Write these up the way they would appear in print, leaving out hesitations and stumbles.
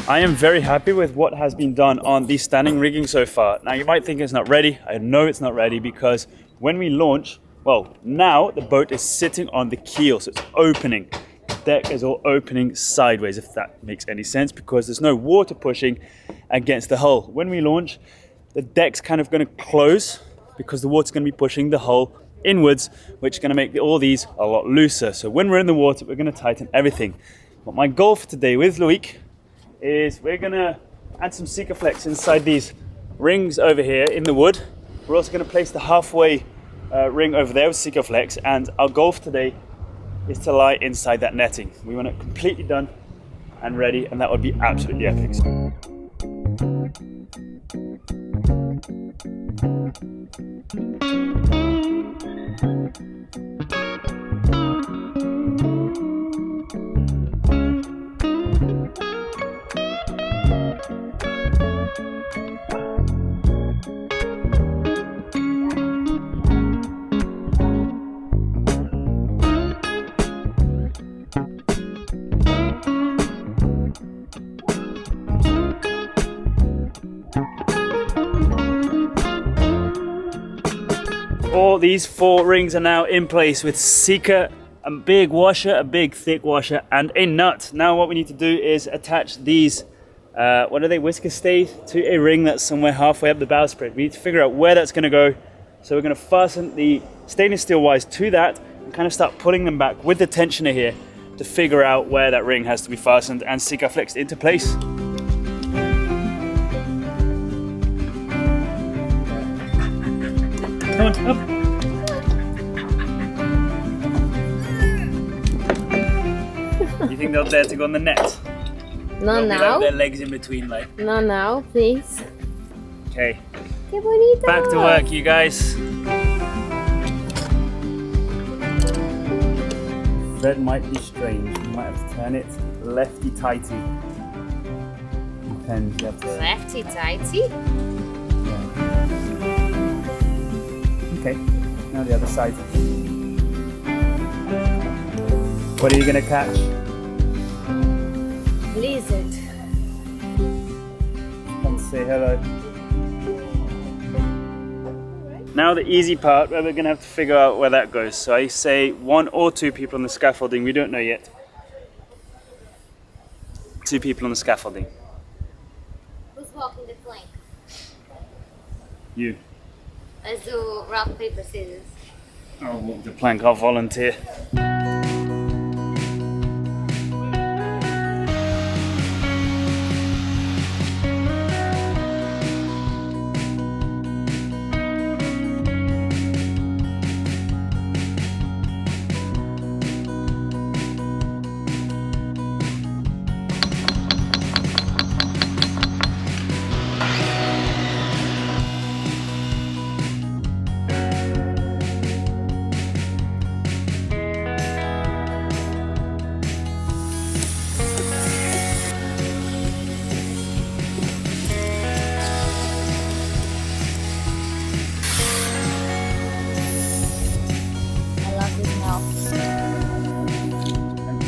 I am very happy with what has been done on the standing rigging so far. Now you might think it's not ready. I know it's not ready because when we launch, well, now the boat is sitting on the keel, so it's opening. The deck is all opening sideways, if that makes any sense, because there's no water pushing against the hull. When we launch, the deck's kind of going to close because the water's going to be pushing the hull inwards, which is going to make all these a lot looser. So when we're in the water, we're going to tighten everything. But my goal for today with Loic is we're going to add some Sikaflex inside these rings over here in the wood. We're also going to place the halfway ring over there with Sikaflex, and our goal for today is to lie inside that netting. We want it completely done and ready, and that would be absolutely epic. All these 4 rings are now in place with Sika, a big washer, a big thick washer, and a nut. Now what we need to do is attach these, what are they, whisker stays, to a ring that's somewhere halfway up the bowsprit. We need to figure out where that's going to go. So we're going to fasten the stainless steel wires to that and kind of start pulling them back with the tensioner here to figure out where that ring has to be fastened and Sika flexed into place. Come on, up. You think they'll dare to go on the net? Not They'll now. have their legs in between, like. Not now, please. Okay. Qué bonito. Back to work, you guys. Thread might be strange. You might have to turn it lefty-tighty. Depends. You have to... Lefty-tighty? Okay, now the other side. What are you gonna catch? Lizard. Come say hello. Now the easy part, where we're gonna have to figure out where that goes. So I say 1 or 2 people on the scaffolding, we don't know yet. 2 people on the scaffolding. Who's walking the plank? You. Let's do rock, paper, scissors. I'll walk the plank, I'll volunteer.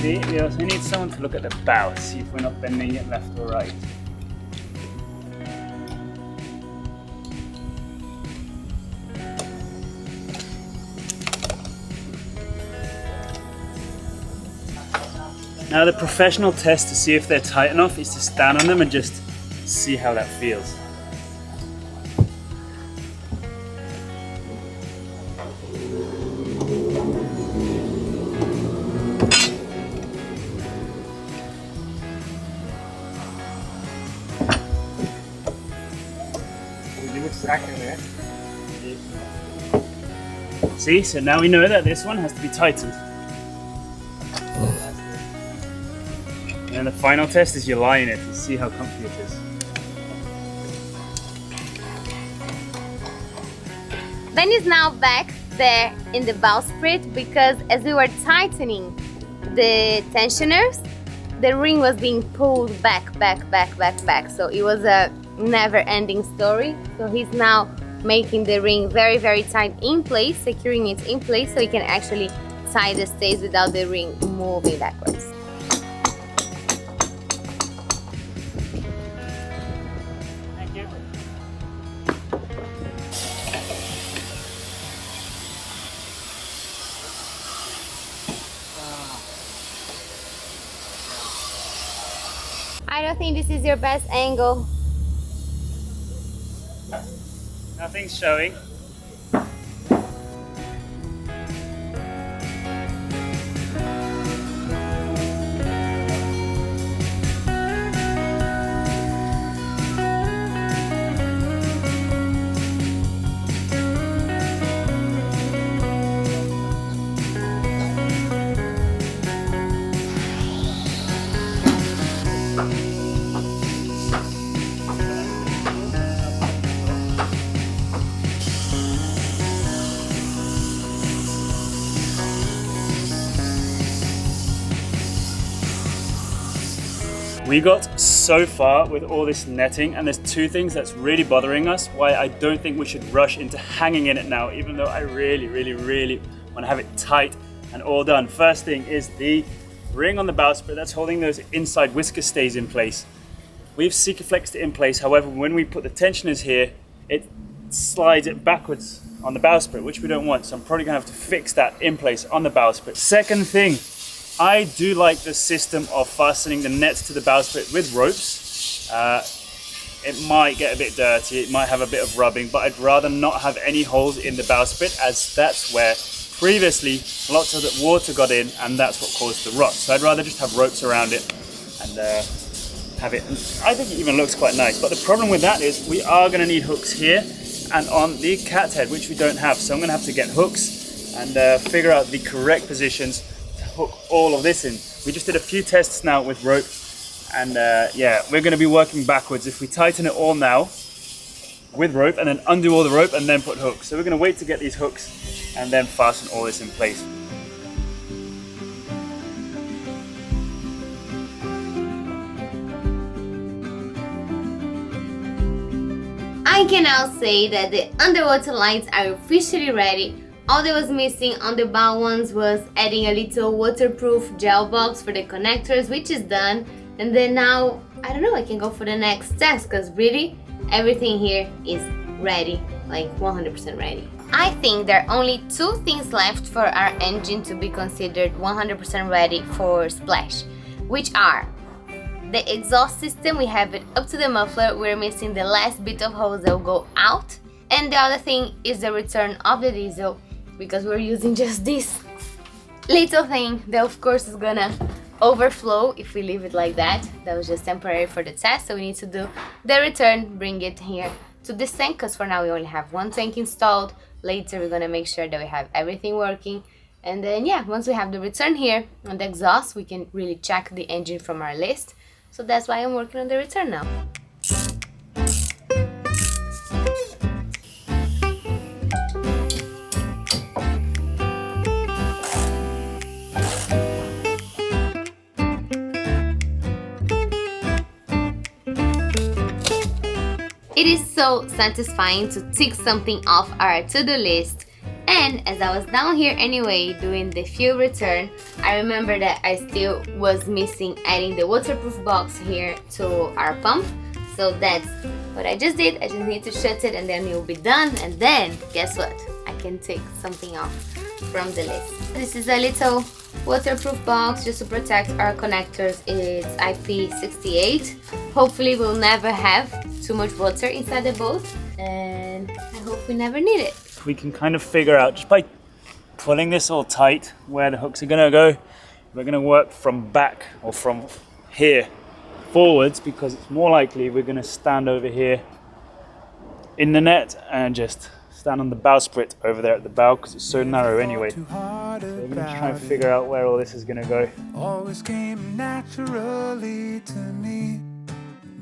We also need someone to look at the bow, see if we're not bending it left or right. Now the professional test to see if they're tight enough is to stand on them and just see how that feels. See, so now we know that this one has to be tightened. And the final test is you lie in it and see how comfy it is. Ben is now back there in the bowsprit because as we were tightening the tensioners, the ring was being pulled back. So it was a never-ending story. So he's now making the ring very, very tight in place, securing it in place so he can actually tie the stays without the ring moving backwards. I don't think this is your best angle. Nothing's showing. We got so far with all this netting, and there's two things that's really bothering us, why I don't think we should rush into hanging in it now, even though I really want to have it tight and all done. First thing is the ring on the bowsprit that's holding those inside whisker stays in place. We've Sikaflexed it in place, however, when we put the tensioners here, it slides it backwards on the bowsprit, which we don't want, so I'm probably gonna have to fix that in place on the bowsprit. Second thing, I do like the system of fastening the nets to the bowsprit with ropes. It might get a bit dirty, it might have a bit of rubbing, but I'd rather not have any holes in the bowsprit, as that's where previously lots of the water got in and that's what caused the rot. So I'd rather just have ropes around it and have it. And I think it even looks quite nice, but the problem with that is we are going to need hooks here and on the cat head, which we don't have. So I'm going to have to get hooks and figure out the correct positions hook all of this in. We just did a few tests now with rope, and yeah, we're going to be working backwards. If we tighten it all now with rope and then undo all the rope and then put hooks. So we're going to wait to get these hooks and then fasten all this in place. I can now say that the underwater lights are officially ready. All that was missing on the bow ones was adding a little waterproof gel box for the connectors, which is done. And then now, I don't know, I can go for the next test, because really everything here is ready, like 100% ready. I think there are only two things left for our engine to be considered 100% ready for splash, which are the exhaust system. We have it up to the muffler, we're missing the last bit of hose that will go out. And the other thing is the return of the diesel, because we're using just this little thing that of course is gonna overflow if we leave it like that. That was just temporary for the test, so we need to do the return, bring it here to this tank, because for now we only have one tank installed. Later we're gonna make sure that we have everything working, and then yeah, once we have the return here on the exhaust, we can really check the engine from our list. So that's why I'm working on the return now. It is so satisfying to tick something off our to-do list. And as I was down here anyway doing the fuel return, I remember that I still was missing adding the waterproof box here to our pump. So that's what I just did. I just need to shut it and then it will be done. And then guess what? I can take something off from the list. This is a little waterproof box just to protect our connectors. It's IP68. Hopefully we'll never have too much water inside the boat, and I hope we never need it. We can kind of figure out just by pulling this all tight where the hooks are going to go. We're going to work from back or from here forwards, because it's more likely we're going to stand over here in the net and just stand on the bowsprit over there at the bow, because it's so narrow anyway. So we're going to try and figure out where all this is going to go. Always came naturally to me.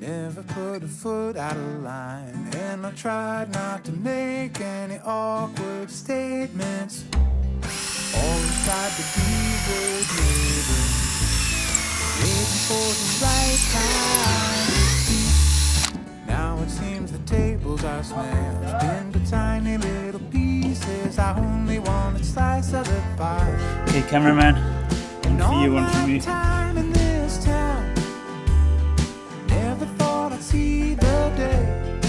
Never put a foot out of line, and I tried not to make any awkward statements. Always tried to be good neighbor, waiting for the right time to speak. Now it seems the tables are smashed into tiny little pieces. I only want a slice of the pie. Hey cameraman, one for you, one for me. Time in this town, never thought I'd see the day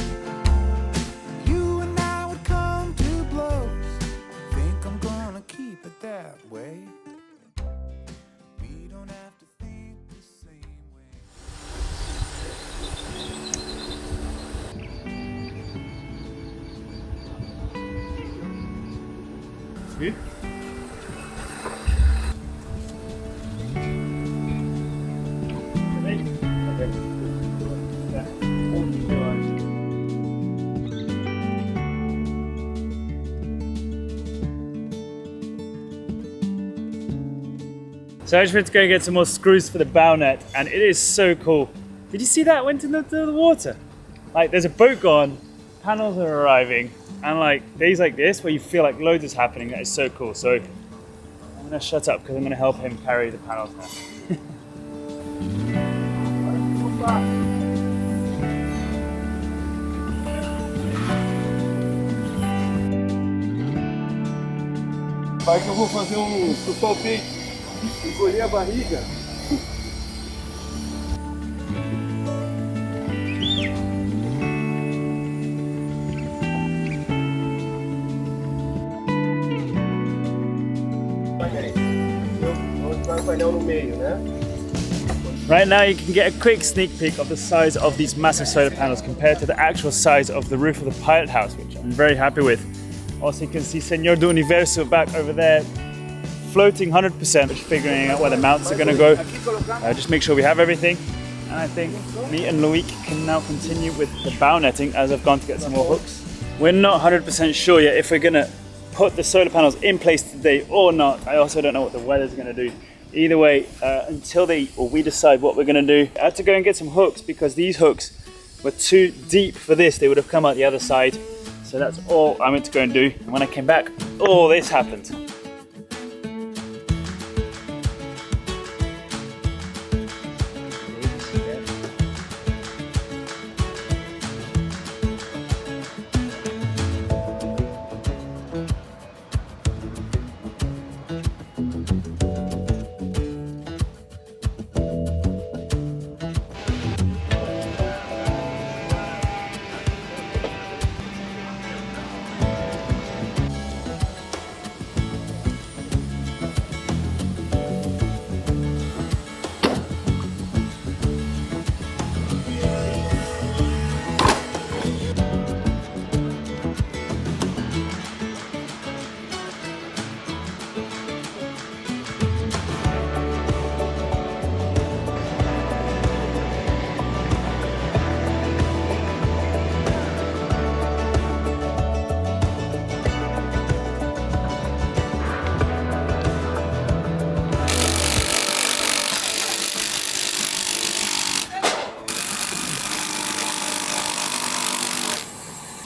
you and I would come to blows. Think I'm gonna keep it that way. We don't have to think the same way. Good. So I just went to go get some more screws for the bow net, and it is so cool. Did you see that went into the water? Like, there's a boat gone, panels are arriving, and like days like this where you feel like loads is happening, that is so cool. So I'm gonna shut up because I'm gonna help him carry the panels now. Pai, que eu vou fazer chupar o peito, encolher a barriga. Vamos o painel no meio, né? Right now you can get a quick sneak peek of the size of these massive solar panels compared to the actual size of the roof of the pilot house, which I'm very happy with. Also you can see Señor do Universo back over there, floating 100%, figuring out where the mounts are going to go. Just make sure we have everything. And I think me and Loic can now continue with the bow netting as I've gone to get some more hooks. We're not 100% sure yet if we're going to put the solar panels in place today or not. I also don't know what the weather's going to do. Either way, until we decide what we're going to do, I had to go and get some hooks because these hooks were too deep for this. They would have come out the other side. So that's all I went to go and do. And when I came back, all this happened.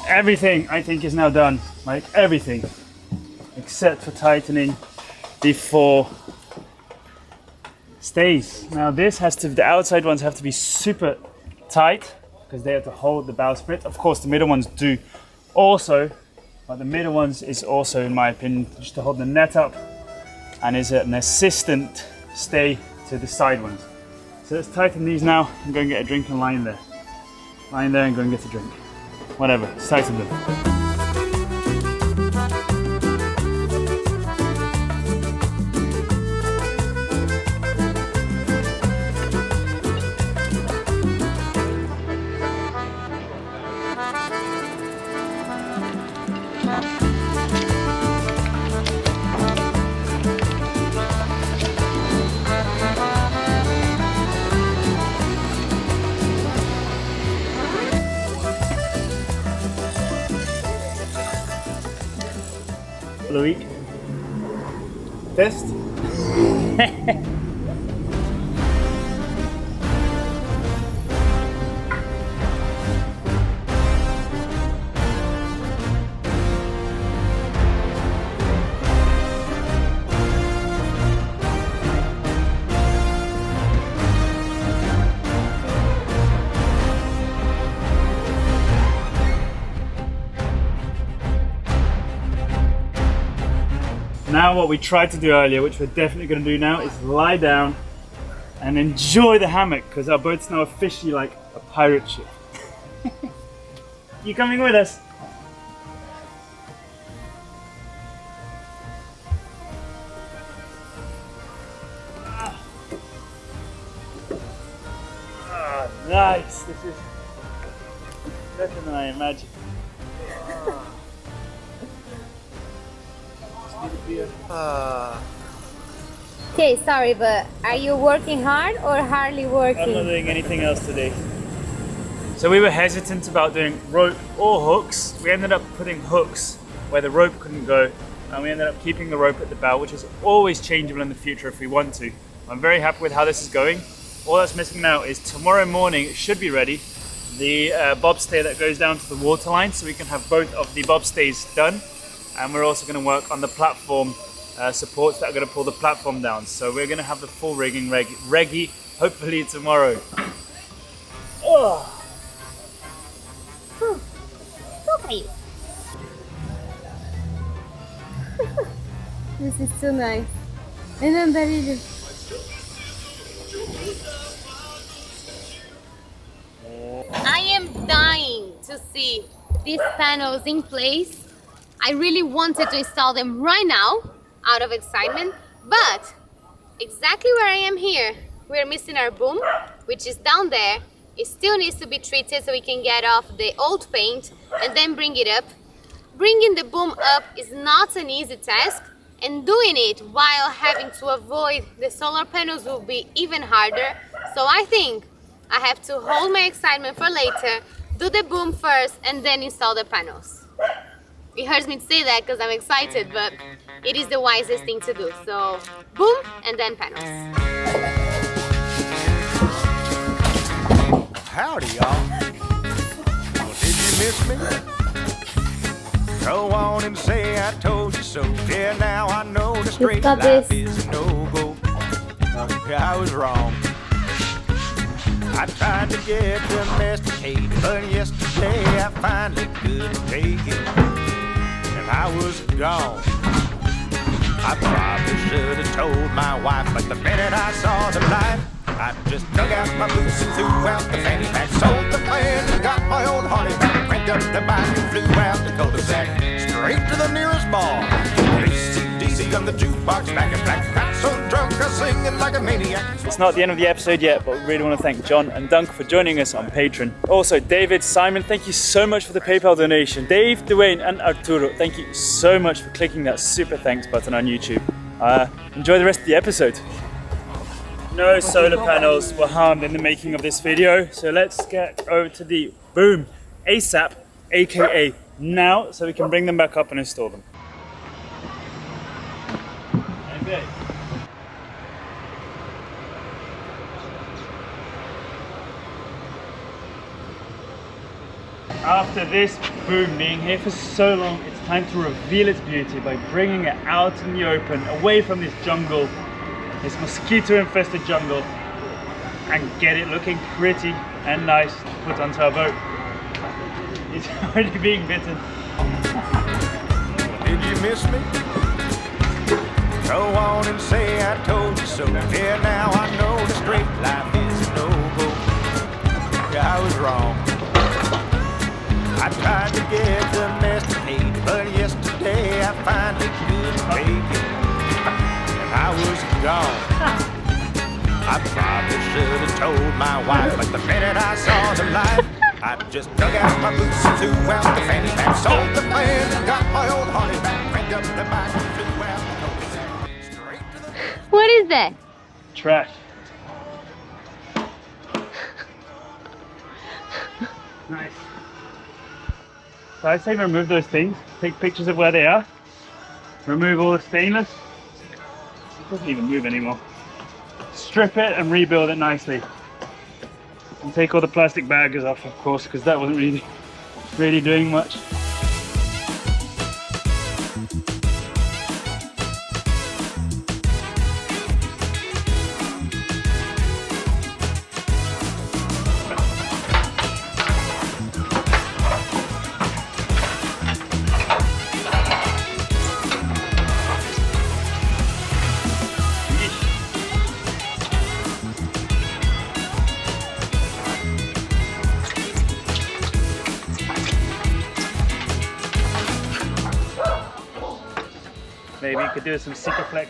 Everything I think is now done, like everything, except for tightening the 4 stays. Now this has to, the outside ones have to be super tight because they have to hold the bowsprit. Of course the middle ones do also, but the middle ones is also, in my opinion, just to hold the net up and is an assistant stay to the side ones. So let's tighten these now and go and get a drink and line there. Line there and go and get a drink. Whatever, let's tighten them. Loic, test. Now what we tried to do earlier, which we're definitely going to do now, is lie down and enjoy the hammock because our boat's now officially like a pirate ship. You coming with us? Nice! This is better than I imagined. Okay, sorry, but are you working hard or hardly I'm not working? doing anything else today. So we were hesitant about doing rope or hooks. We ended up putting hooks where the rope couldn't go, and we ended up keeping the rope at the bow, which is always changeable in the future if we want to. I'm very happy with how this is going. All that's missing now is tomorrow morning, it should be ready, the bobstay that goes down to the waterline, so we can have both of the bobstays done. And we're also going to work on the platform supports that are going to pull the platform down. So we're going to have the full rigging ready, hopefully tomorrow. Oh. Okay. This is too nice. I am dying to see these panels in place. I really wanted to install them right now out of excitement, but exactly where I am here, we're missing our boom, which is down there. It still needs to be treated so we can get off the old paint and then bring it up. Bringing the boom up is not an easy task, and doing it while having to avoid the solar panels will be even harder. So I think I have to hold my excitement for later, do the boom first, and then install the panels. It hurts me to say that because I'm excited, but it is the wisest thing to do. So boom, and then panels. Howdy, y'all. Well, did you miss me? Go on and say I told you so. Yeah, now I know the straight got life this. is a no-go. Yeah, I was wrong. I tried to get domesticated, but yesterday I finally couldn't take it. And I was gone. I probably should have told my wife, but the minute I saw the light, I just dug out my boots and threw out the fanny pack, sold the plan and got my old Harley back, cranked up the bike and flew out the cul-de-sac, straight to the nearest bar. AC/DC on the jukebox, back in black, got so drunk I was singing like a maniac. It's not the end of the episode yet, but we really want to thank John and Dunk for joining us on Patreon. Also, David, Simon, thank you so much for the PayPal donation. Dave, Dwayne, and Arturo, thank you so much for clicking that super thanks button on YouTube. Enjoy the rest of the episode. No solar panels were harmed in the making of this video, so let's get over to the boom ASAP, aka now, so we can bring them back up and install them. Okay. After this boom being here for so long, it's time to reveal its beauty by bringing it out in the open, away from this jungle, this mosquito-infested jungle, and get it looking pretty and nice to put onto our boat. It's already being bitten. Did you miss me? Go on and say I told you so. Yeah, now I know the straight life is no-go. Yeah, I was wrong. I tried to get domesticated, but yesterday I finally couldn't take it. And I was gone. I probably should have told my wife, but the minute I saw the light, I just dug out my boots and threw out the fanny pack, sold the plan and got my old Harley back, cranked up the bike and flew out the cul-de-sac, straight to the... What is that? Trash. Nice. So I say remove those things, take pictures of where they are, remove all the stainless. It doesn't even move anymore. Strip it and rebuild it nicely. And take all the plastic baggers off, of course, because that wasn't really doing much. Maybe you could do some super flex.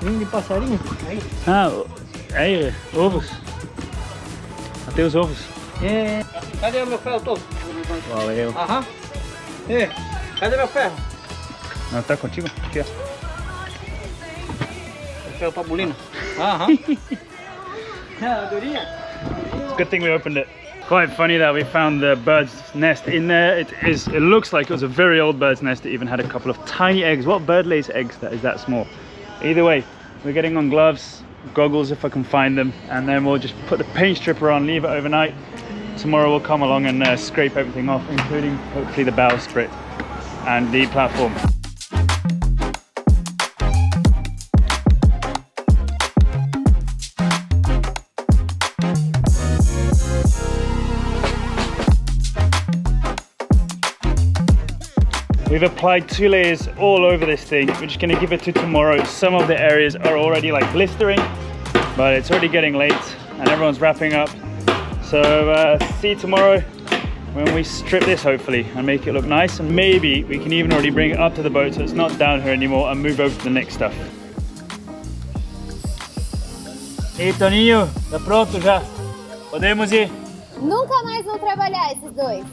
Ninho de passarinho? Aí. Ah, aí, ovos. Até os ovos. É. Cadê o meu ferro todo? Valeu. Aham. É. Cadê meu ferro? Não, tá contigo? Aqui, ó. O ferro pra bolina. Aham. It's a good thing we opened it. Quite funny that we found the bird's nest in there. It looks like it was a very old bird's nest that even had a couple of tiny eggs. What bird lays eggs that is that small? Either way, we're getting on gloves, goggles if I can find them, and then we'll just put the paint stripper on, leave it overnight. Tomorrow we'll come along and scrape everything off, including hopefully the bowsprit and the platform. We've applied 2 layers all over this thing. We're just gonna give it to tomorrow. Some of the areas are already like blistering, but it's already getting late and everyone's wrapping up. So see you tomorrow when we strip this hopefully and make it look nice, and maybe we can even already bring it up to the boat so it's not down here anymore and move over to the next stuff. E Toninho, tá pronto já? Podemos ir? Nunca mais vão trabalhar esses dois.